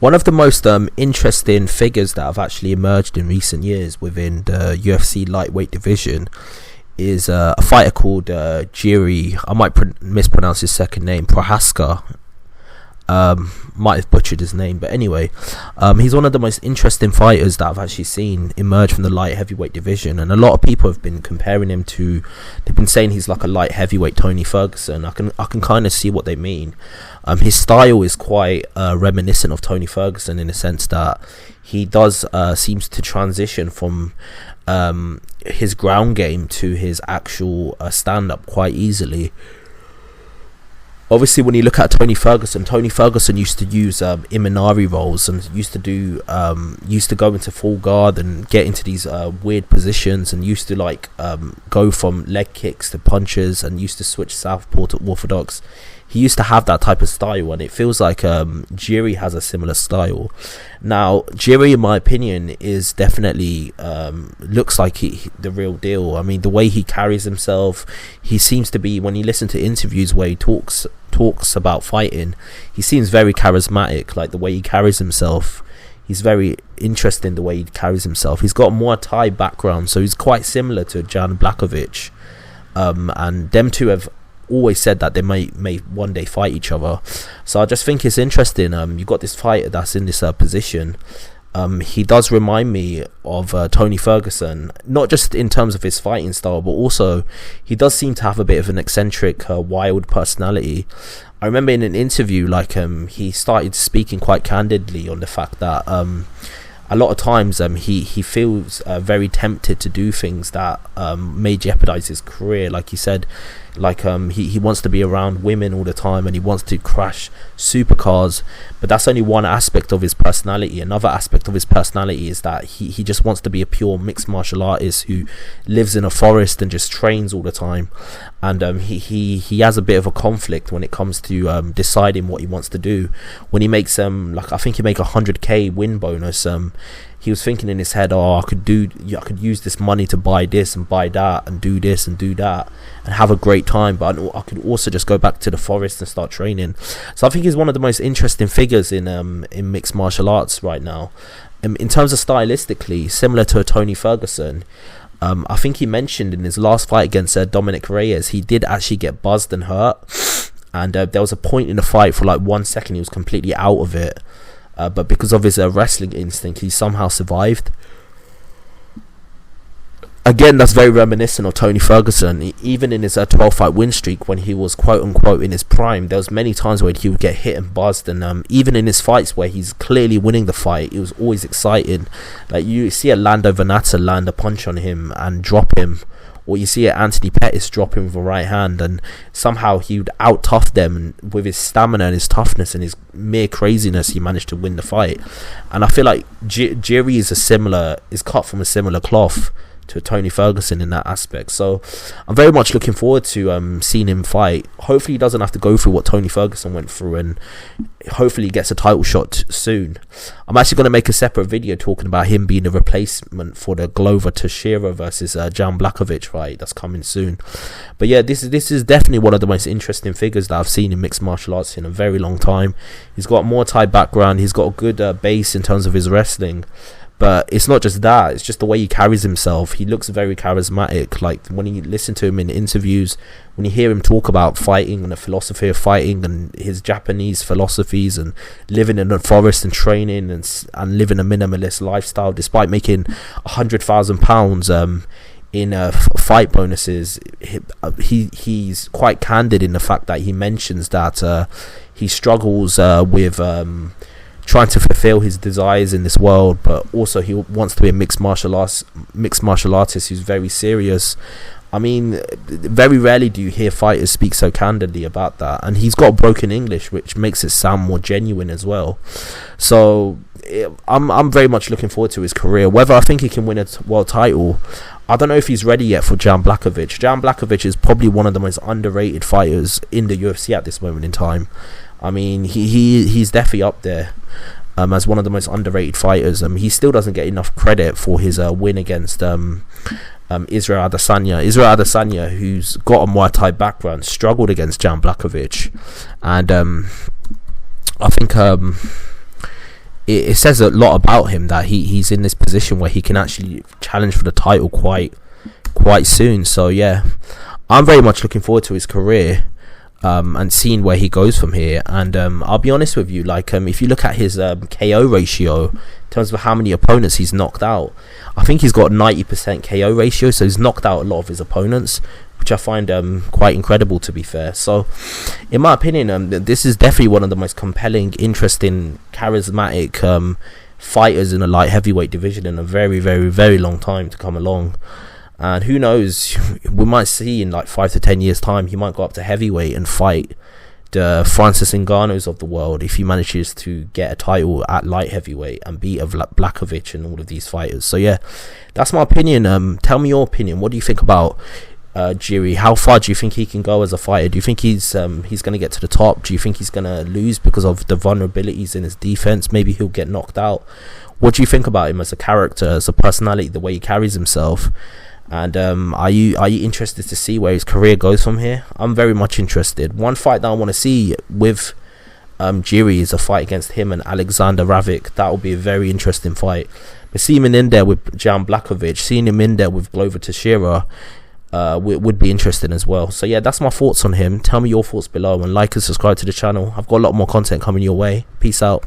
One of the most interesting figures that have actually emerged in recent years within the UFC lightweight division is a fighter called Jiri. I might mispronounce his second name, Prochazka. Might have butchered his name, but anyway, he's one of the most interesting fighters that I've actually seen emerge from the light heavyweight division, and a lot of people have been comparing him to, they've been saying he's like a light heavyweight Tony Ferguson. I can kind of see what they mean. His style is quite reminiscent of Tony Ferguson in the sense that he does seems to transition from his ground game to his actual stand-up quite easily. Obviously, when you look at Tony Ferguson used to use Imanari rolls and used to go into full guard and get into these weird positions, and used to go from leg kicks to punches, and used to switch southpaw to orthodox. He used to have that type of style, and it feels like Jiri has a similar style. Now, Jiri, in my opinion, is definitely looks like the real deal. I mean, the way he carries himself, he seems to be, when you listen to interviews where he talks about fighting, he seems very charismatic. Like the way he carries himself, he's very interesting. The way he carries himself, he's got a Muay Thai background, so he's quite similar to Jan Blachowicz, and them two have always said that they may one day fight each other. So I just think it's interesting. You've got this fighter that's in this position. He does remind me of Tony Ferguson, not just in terms of his fighting style, but also he does seem to have a bit of an eccentric, wild personality. I remember in an interview, he started speaking quite candidly on the fact that a lot of times he feels very tempted to do things that may jeopardize his career. Like he said, he wants to be around women all the time, and he wants to crash supercars, but that's only one aspect of his personality. Another aspect of his personality is that he just wants to be a pure mixed martial artist who lives in a forest and just trains all the time. And he has a bit of a conflict when it comes to deciding what he wants to do. When he makes I think he make 100k win bonus, he was thinking in his head, I could use this money to buy this and buy that and do this and do that and have a great time, but I could also just go back to the forest and start training. So I think he's one of the most interesting figures in mixed martial arts right now. In terms of stylistically, similar to Tony Ferguson. I think he mentioned in his last fight against Dominic Reyes, he did actually get buzzed and hurt, and there was a point in the fight for 1 second he was completely out of it. But because of his wrestling instinct, he somehow survived. Again, that's very reminiscent of Tony Ferguson. Even in his 12-fight win streak, when he was quote-unquote in his prime, there was many times where he would get hit and buzzed. And even in his fights where he's clearly winning the fight, it was always exciting. Like, you see a Lando Venata land a punch on him and drop him, or you see Anthony Pettis drop him with a right hand, and somehow he would out-tough them, and with his stamina and his toughness and his mere craziness, he managed to win the fight. And I feel like Jiri is cut from a similar cloth to Tony Ferguson in that aspect. So I'm very much looking forward to seeing him fight. Hopefully he doesn't have to go through what Tony Ferguson went through, and hopefully he gets a title shot soon. I'm actually going to make a separate video talking about him being a replacement for the Glover Teixeira versus Jan Blachowicz fight that's coming soon. But yeah, this is definitely one of the most interesting figures that I've seen in mixed martial arts in a very long time. He's got a Muay Thai background, he's got a good base in terms of his wrestling. But it's not just that, it's just the way he carries himself. He looks very charismatic. Like, when you listen to him in interviews, when you hear him talk about fighting and the philosophy of fighting and his Japanese philosophies and living in the forest and training and living a minimalist lifestyle despite making £100,000 in fight bonuses, he's quite candid in the fact that he mentions that he struggles with trying to fulfill his desires in this world, but also he wants to be a mixed martial artist who's very serious. I mean, very rarely do you hear fighters speak so candidly about that, and he's got broken English, which makes it sound more genuine as well. So I'm very much looking forward to his career. Whether I think he can win a world title, I don't know if he's ready yet for Jan Blachowicz. Jan Blachowicz is probably one of the most underrated fighters in the UFC at this moment in time. I mean, he's definitely up there as one of the most underrated fighters. He still doesn't get enough credit for his win against Israel Adesanya. Israel Adesanya, who's got a Muay Thai background, struggled against Jan Blachowicz, and I think it says a lot about him that he's in this position where he can actually challenge for the title quite soon. So yeah, I'm very much looking forward to his career, and seeing where he goes from here. And I'll be honest with you, like if you look at his KO ratio in terms of how many opponents he's knocked out, I think he's got 90% KO ratio, so he's knocked out a lot of his opponents, which I find quite incredible, to be fair. So in my opinion, this is definitely one of the most compelling, interesting, charismatic fighters in the light heavyweight division in a very, very, very long time to come along. And who knows, we might see in like 5 to 10 years time, he might go up to heavyweight and fight the Francis Ngannou's of the world if he manages to get a title at light heavyweight and beat Blachowicz and all of these fighters. So yeah, that's my opinion. Tell me your opinion. What do you think about Jiri? How far do you think he can go as a fighter? Do you think he's going to get to the top? Do you think he's going to lose because of the vulnerabilities in his defense? Maybe he'll get knocked out. What do you think about him as a character, as a personality, the way he carries himself? And are you interested to see where his career goes from here? I'm very much interested. One fight that I want to see with Jiri is a fight against him and Alexander Ravik. That will be a very interesting fight. But seeing him in there with Jan Blachowicz, seeing him in there with Glover Teixeira, would be interesting as well. So yeah, that's my thoughts on him. Tell me your thoughts below, and like and subscribe to the channel. I've got a lot more content coming your way. Peace out.